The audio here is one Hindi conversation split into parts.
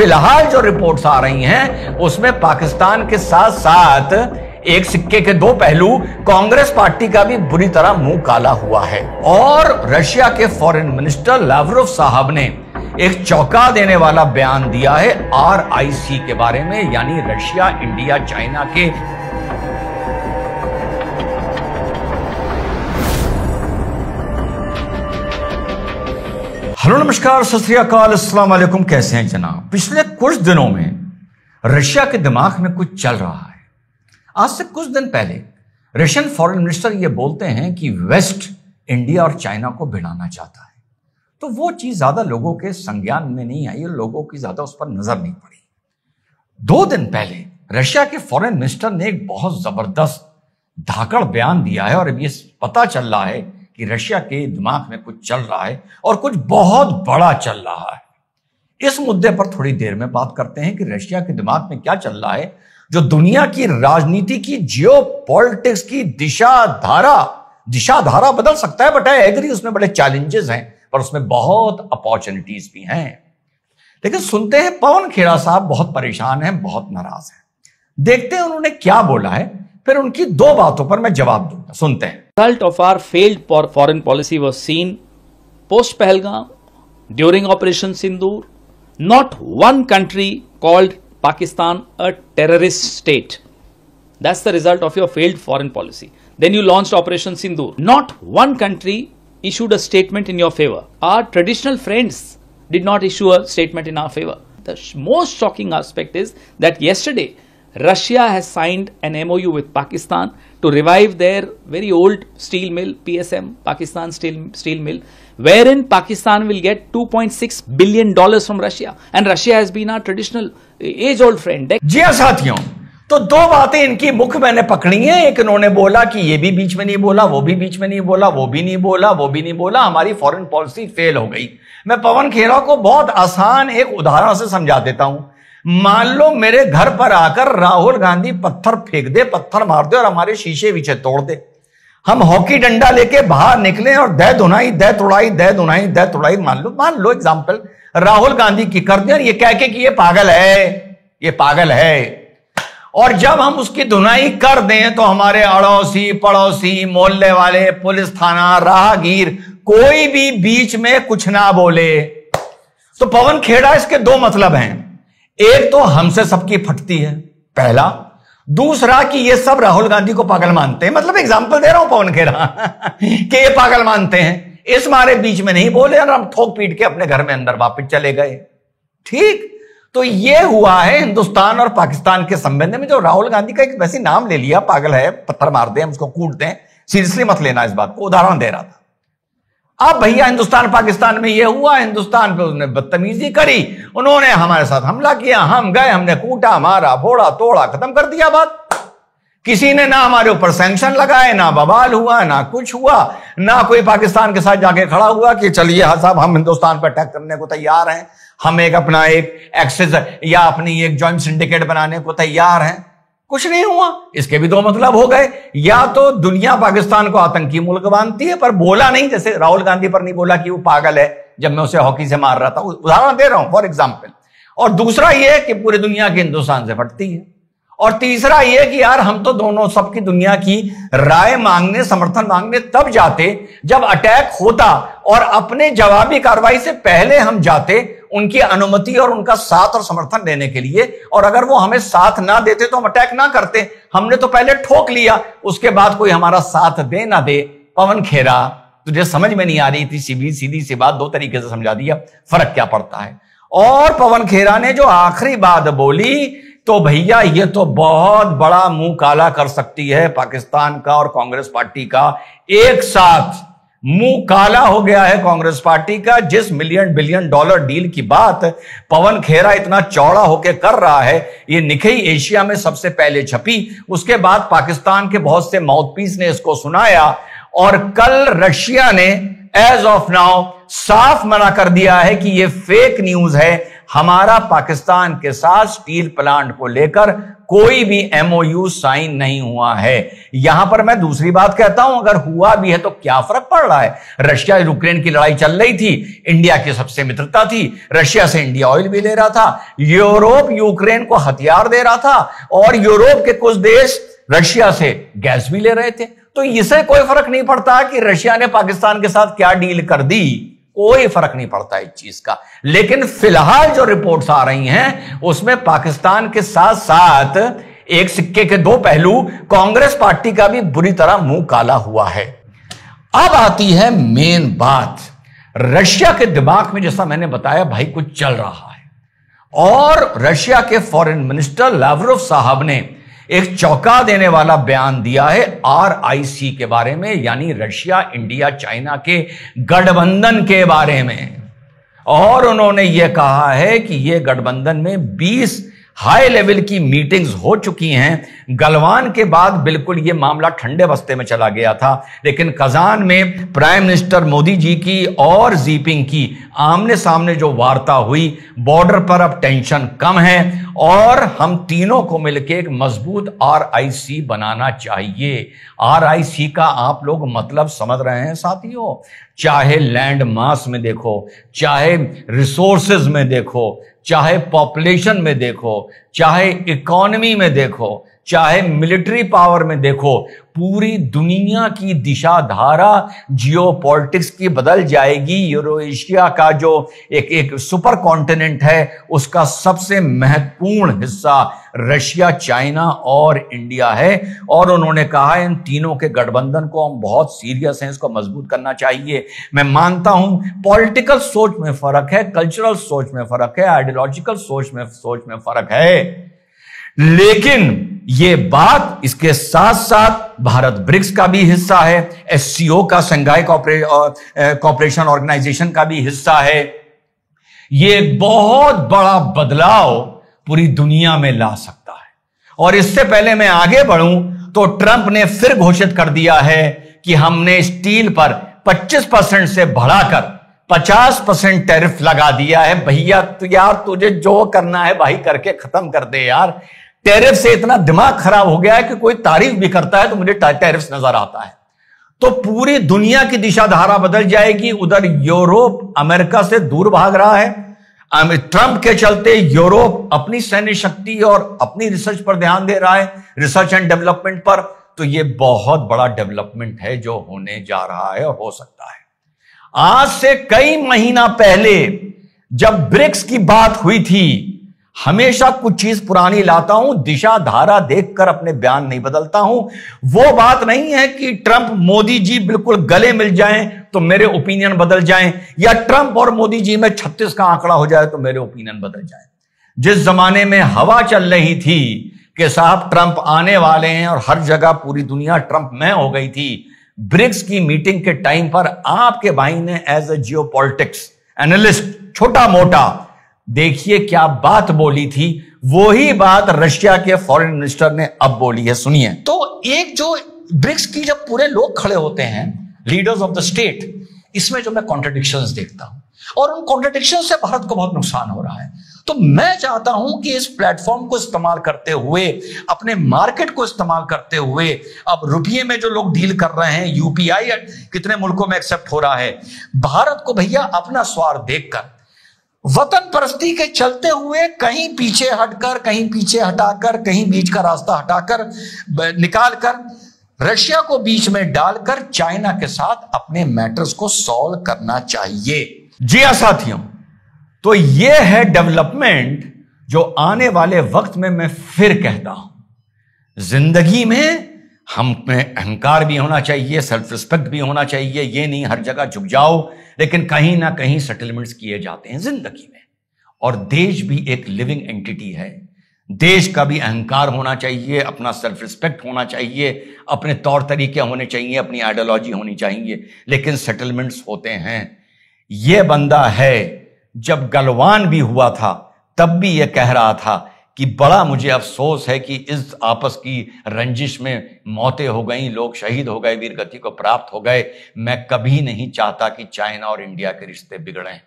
फिलहाल जो रिपोर्ट्स आ रही हैं उसमें पाकिस्तान के साथ साथ एक सिक्के के दो पहलू कांग्रेस पार्टी का भी बुरी तरह मुंह काला हुआ है। और रशिया के फॉरेन मिनिस्टर लावरोव साहब ने एक चौंका देने वाला बयान दिया है RIC के बारे में, यानी रशिया इंडिया चाइना के हेलो नमस्कार सत श्री अकाल अस्सलाम वालेकुम। कैसे हैं जनाब? पिछले कुछ दिनों में रशिया के दिमाग में कुछ चल रहा है। आज से कुछ दिन पहले रशियन फॉरेन मिनिस्टर ये बोलते हैं कि वेस्ट इंडिया और चाइना को भिड़ाना चाहता है, तो वो चीज ज्यादा लोगों के संज्ञान में नहीं आई, लोगों की ज्यादा उस पर नजर नहीं पड़ी। 2 दिन पहले रशिया के फॉरेन मिनिस्टर ने एक बहुत जबरदस्त धाकड़ बयान दिया है और अब ये पता चल रहा है कि रशिया के दिमाग में कुछ चल रहा है और कुछ बहुत बड़ा चल रहा है। इस मुद्दे पर थोड़ी देर में बात करते हैं कि रशिया के दिमाग में क्या चल रहा है जो दुनिया की राजनीति की, जियोपॉलिटिक्स की दिशा धारा बदल सकता है। बट आई एग्री, उसमें बड़े चैलेंजेस हैं पर उसमें बहुत अपॉर्चुनिटीज भी हैं। लेकिन सुनते हैं पवन खेड़ा साहब बहुत परेशान हैं, बहुत नाराज हैं। देखते हैं उन्होंने क्या बोला है, फिर उनकी 2 बातों पर मैं जवाब दूंगा। सुनते हैं। Result of our failed foreign policy was seen post Pahalgam, during Operation Sindoor. Not one country called Pakistan a terrorist state. That's the result of your failed foreign policy. Then you launched Operation Sindoor. Not one country issued a statement in your favor. Our traditional friends did not issue a statement in our favor. The most shocking aspect is that yesterday Russia has signed an MOU with Pakistan to revive their very old steel mill, PSM, Pakistan Steel Mill, wherein Pakistan will get $2.6 billion from Russia. And Russia has been our traditional, age-old friend. जी हाँ साथियों, तो 2 बातें इनकी मुख मैंने पकड़ी हैं। एक इन्होंने बोला कि ये भी बीच में नहीं बोला, वो भी बीच में नहीं बोला, वो भी नहीं बोला, वो भी नहीं बोला, हमारी फॉरेन पॉलिसी फेल हो गई। मैं पवन खेड़ा को बहुत आसान एक उदाहरण से समझा देता हूं। मान लो मेरे घर पर आकर राहुल गांधी पत्थर फेंक दे, पत्थर मार दे और हमारे शीशे पीछे तोड़ दे। हम हॉकी डंडा लेके बाहर निकले और दह धुनाई दह तोड़ाई दह धुनाई दह तोड़ाई मान लो एग्जाम्पल राहुल गांधी की कर दे और ये कह के कि ये पागल है, ये पागल है। और जब हम उसकी धुनाई कर दें तो हमारे अड़ोसी पड़ोसी, मोहल्ले वाले, पुलिस थाना, राहगीर, कोई भी बीच में कुछ ना बोले। तो पवन खेड़ा इसके 2 मतलब हैं। एक तो हमसे सबकी फटती है, पहला। दूसरा कि ये सब राहुल गांधी को पागल मानते हैं। मतलब एग्जांपल दे रहा हूं पवन खेड़ा कि ये पागल मानते हैं, इस मारे बीच में नहीं बोले और हम ठोक पीट के अपने घर में अंदर वापस चले गए। ठीक, तो ये हुआ है हिंदुस्तान और पाकिस्तान के संबंध में। जो राहुल गांधी का एक वैसे नाम ले लिया, पागल है, पत्थर मार दे, हम उसको कूट दें, सीरियसली मत लेना इस बात को, उदाहरण दे रहा था। अब भैया हिंदुस्तान पाकिस्तान में ये हुआ, हिंदुस्तान पे उसने बदतमीजी करी, उन्होंने हमारे साथ हमला किया, हम गए, हमने कूटा, मारा, फोड़ा, तोड़ा, खत्म कर दिया बात। किसी ने ना हमारे ऊपर सैंक्शन लगाए, ना बवाल हुआ, ना कुछ हुआ, ना कोई पाकिस्तान के साथ जाके खड़ा हुआ कि चलिए हाँ साहब हम हिंदुस्तान पर अटैक करने को तैयार हैं, हम एक अपना एक एक्सेस या अपनी एक जॉइंट सिंडिकेट बनाने को तैयार हैं। कुछ नहीं हुआ। इसके भी 2 मतलब हो गए। या तो दुनिया पाकिस्तान को आतंकी मुल्क मानती है पर बोला नहीं, जैसे राहुल गांधी पर नहीं बोला कि वो पागल है जब मैं उसे हॉकी से मार रहा था, उदाहरण दे रहा हूं फॉर एग्जाम्पल। और दूसरा ये कि पूरी दुनिया की हिंदुस्तान से फटती है। और तीसरा ये कि यार हम तो दोनों सबकी दुनिया की राय मांगने, समर्थन मांगने तब जाते जब अटैक होता और अपने जवाबी कार्रवाई से पहले हम जाते उनकी अनुमति और उनका साथ और समर्थन देने के लिए। और अगर वो हमें साथ ना देते तो हम अटैक ना करते। हमने तो पहले ठोक लिया, उसके बाद कोई हमारा साथ दे ना दे। पवन खेड़ा, तुझे समझ में नहीं आ रही थी, सीधी सी बात 2 तरीके से समझा दिया, फर्क क्या पड़ता है। और पवन खेड़ा ने जो आखिरी बात बोली, तो भैया ये तो बहुत बड़ा मुंह काला कर सकती है पाकिस्तान का और कांग्रेस पार्टी का। एक साथ मुंह काला हो गया है कांग्रेस पार्टी का। जिस $1 बिलियन डील की बात पवन खेड़ा इतना चौड़ा होकर कर रहा है, ये निकई एशिया में सबसे पहले छपी, उसके बाद पाकिस्तान के बहुत से माउथपीस ने इसको सुनाया और कल रशिया ने एज ऑफ नाउ साफ मना कर दिया है कि ये फेक न्यूज है, हमारा पाकिस्तान के साथ स्टील प्लांट को लेकर कोई भी एमओयू साइन नहीं हुआ है। यहां पर मैं दूसरी बात कहता हूं, अगर हुआ भी है तो क्या फर्क पड़ रहा है? रशिया यूक्रेन की लड़ाई चल रही थी, इंडिया की सबसे मित्रता थी, रशिया से इंडिया ऑयल भी ले रहा था, यूरोप यूक्रेन को हथियार दे रहा था और यूरोप के कुछ देश रशिया से गैस भी ले रहे थे। तो इससे कोई फर्क नहीं पड़ता कि रशिया ने पाकिस्तान के साथ क्या डील कर दी, कोई फर्क नहीं पड़ता इस चीज का। लेकिन फिलहाल जो रिपोर्ट्स आ रही हैं उसमें पाकिस्तान के साथ साथ एक सिक्के के दो पहलू, कांग्रेस पार्टी का भी बुरी तरह मुंह काला हुआ है। अब आती है मेन बात, रशिया के दिमाग में जैसा मैंने बताया भाई कुछ चल रहा है और रशिया के फॉरेन मिनिस्टर लावरोव साहब ने एक चौंका देने वाला बयान दिया है RIC के बारे में, यानी रशिया इंडिया चाइना के गठबंधन के बारे में। और उन्होंने यह कहा है कि यह गठबंधन में 20 हाई लेवल की मीटिंग्स हो चुकी हैं। गलवान के बाद बिल्कुल यह मामला ठंडे बस्ते में चला गया था, लेकिन कजान में प्राइम मिनिस्टर मोदी जी की और जिनपिंग की आमने सामने जो वार्ता हुई, बॉर्डर पर अब टेंशन कम है और हम तीनों को मिलकर एक मजबूत RIC बनाना चाहिए। RIC का आप लोग मतलब समझ रहे हैं साथियों, चाहे लैंड मास में देखो, चाहे रिसोर्सेज में देखो, चाहे पॉपुलेशन में देखो, चाहे इकोनॉमी में देखो, चाहे मिलिट्री पावर में देखो, पूरी दुनिया की दिशा धारा जियोपॉलिटिक्स की बदल जाएगी। यूरोएशिया का जो एक सुपर कॉन्टिनेंट है उसका सबसे महत्वपूर्ण हिस्सा रशिया, चाइना और इंडिया है। और उन्होंने कहा इन तीनों के गठबंधन को हम बहुत सीरियस हैं, इसको मजबूत करना चाहिए। मैं मानता हूं पॉलिटिकल सोच में फर्क है, कल्चरल सोच में फर्क है, आइडियोलॉजिकल सोच में फर्क है, लेकिन ये बात इसके साथ साथ भारत ब्रिक्स का भी हिस्सा है, SCO का संघाई कॉपरेशन ऑर्गेनाइजेशन का भी हिस्सा है। ये एक बहुत बड़ा बदलाव पूरी दुनिया में ला सकता है। और इससे पहले मैं आगे बढ़ूं तो ट्रंप ने फिर घोषित कर दिया है कि हमने स्टील पर 25% से बढ़ाकर 50% टैरिफ लगा दिया है। भैया तो यार तुझे जो करना है भाई करके खत्म कर दे यार। टैरिफ से इतना दिमाग खराब हो गया है कि कोई तारीफ भी करता है तो मुझे टैरिफ नजर आता है। तो पूरी दुनिया की दिशा धारा बदल जाएगी। उधर यूरोप अमेरिका से दूर भाग रहा है, ट्रंप के चलते यूरोप अपनी सैन्य शक्ति और अपनी रिसर्च पर ध्यान दे रहा है, रिसर्च एंड डेवलपमेंट पर। तो यह बहुत बड़ा डेवलपमेंट है जो होने जा रहा है और हो सकता है। आज से कई महीना पहले जब ब्रिक्स की बात हुई थी, हमेशा कुछ चीज पुरानी लाता हूं, दिशा धारा देखकर अपने बयान नहीं बदलता हूं। वो बात नहीं है कि ट्रंप मोदी जी बिल्कुल गले मिल जाएं तो मेरे ओपिनियन बदल जाएं, या ट्रंप और मोदी जी में 36 का आंकड़ा हो जाए तो मेरे ओपिनियन बदल जाएं। जिस जमाने में हवा चल रही थी कि साहब ट्रंप आने वाले हैं और हर जगह पूरी दुनिया ट्रंप में हो गई थी, ब्रिक्स की मीटिंग के टाइम पर आपके भाई ने एज ए जियोपॉलिटिक्स एनालिस्ट छोटा मोटा देखिए क्या बात बोली थी, वही बात रशिया के फॉरेन मिनिस्टर ने अब बोली है। सुनिए। तो एक जो ब्रिक्स की जब पूरे लोग खड़े होते हैं, लीडर्स ऑफ द स्टेट, इसमें जो मैं कॉन्ट्रडिक्शंस देखता हूं और उन कॉन्ट्रडिक्शन से भारत को बहुत नुकसान हो रहा है। तो मैं चाहता हूं कि इस प्लेटफॉर्म को इस्तेमाल करते हुए, अपने मार्केट को इस्तेमाल करते हुए, अब रुपये में जो लोग डील कर रहे हैं, UPI कितने मुल्कों में एक्सेप्ट हो रहा है, भारत को भैया अपना स्वार्थ देखकर, वतन परस्ती के चलते हुए कहीं पीछे हटकर, कहीं पीछे हटाकर, कहीं बीच का रास्ता हटाकर निकालकर, रशिया को बीच में डालकर चाइना के साथ अपने मैटर्स को सॉल्व करना चाहिए। जी हां साथियों, तो यह है डेवलपमेंट जो आने वाले वक्त में मैं फिर कहता हूं। जिंदगी में हम में अहंकार भी होना चाहिए, सेल्फ रिस्पेक्ट भी होना चाहिए। ये नहीं हर जगह झुक जाओ, लेकिन कहीं ना कहीं सेटलमेंट्स किए जाते हैं जिंदगी में। और देश भी एक लिविंग एंटिटी है, देश का भी अहंकार होना चाहिए, अपना सेल्फ रिस्पेक्ट होना चाहिए, अपने तौर तरीके होने चाहिए, अपनी आइडियोलॉजी होनी चाहिए, लेकिन सेटलमेंट्स होते हैं। यह बंदा है, जब गलवान भी हुआ था तब भी यह कह रहा था कि बड़ा मुझे अफसोस है कि इस आपस की रंजिश में मौतें हो गई, लोग शहीद हो गए, वीरगति को प्राप्त हो गए। मैं कभी नहीं चाहता कि चाइना और इंडिया के रिश्ते बिगड़ें।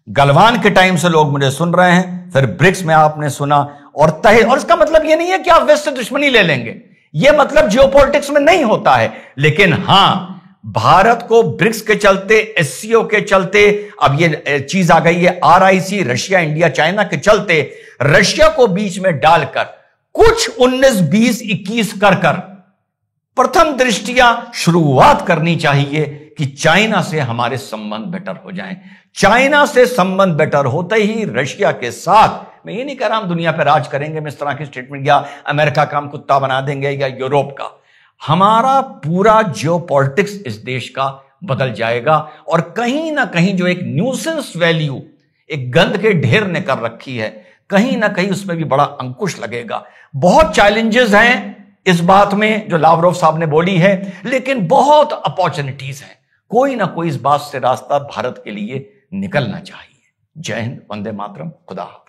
गलवान के टाइम से लोग मुझे सुन रहे हैं, फिर ब्रिक्स में आपने सुना, और इसका मतलब यह नहीं है कि आप वेस्ट से दुश्मनी ले लेंगे, यह मतलब जियोपॉलिटिक्स में नहीं होता है। लेकिन हां, भारत को ब्रिक्स के चलते, एससीओ के चलते, अब ये चीज आ गई है आरआईसी, रशिया, इंडिया, चाइना के चलते, रशिया को बीच में डालकर कुछ 19, 20, 21 कर प्रथम दृष्टिया शुरुआत करनी चाहिए कि चाइना से हमारे संबंध बेटर हो जाएं। चाइना से संबंध बेटर होते ही रशिया के साथ, मैं ये नहीं कह रहा हम दुनिया पर राज करेंगे, मैं इस तरह की स्टेटमेंट, या अमेरिका का हम कुत्ता बना देंगे या यूरोप का, हमारा पूरा जियोपॉलिटिक्स इस देश का बदल जाएगा। और कहीं ना कहीं जो एक न्यूसेंस वैल्यू, एक गंध के ढेर ने कर रखी है, कहीं ना कहीं उसमें भी बड़ा अंकुश लगेगा। बहुत चैलेंजेस हैं इस बात में जो लावरोव साहब ने बोली है, लेकिन बहुत अपॉर्चुनिटीज हैं। कोई ना कोई इस बात से रास्ता भारत के लिए निकलना चाहिए। जय हिंद, वंदे मातरम, खुदा हाफिज।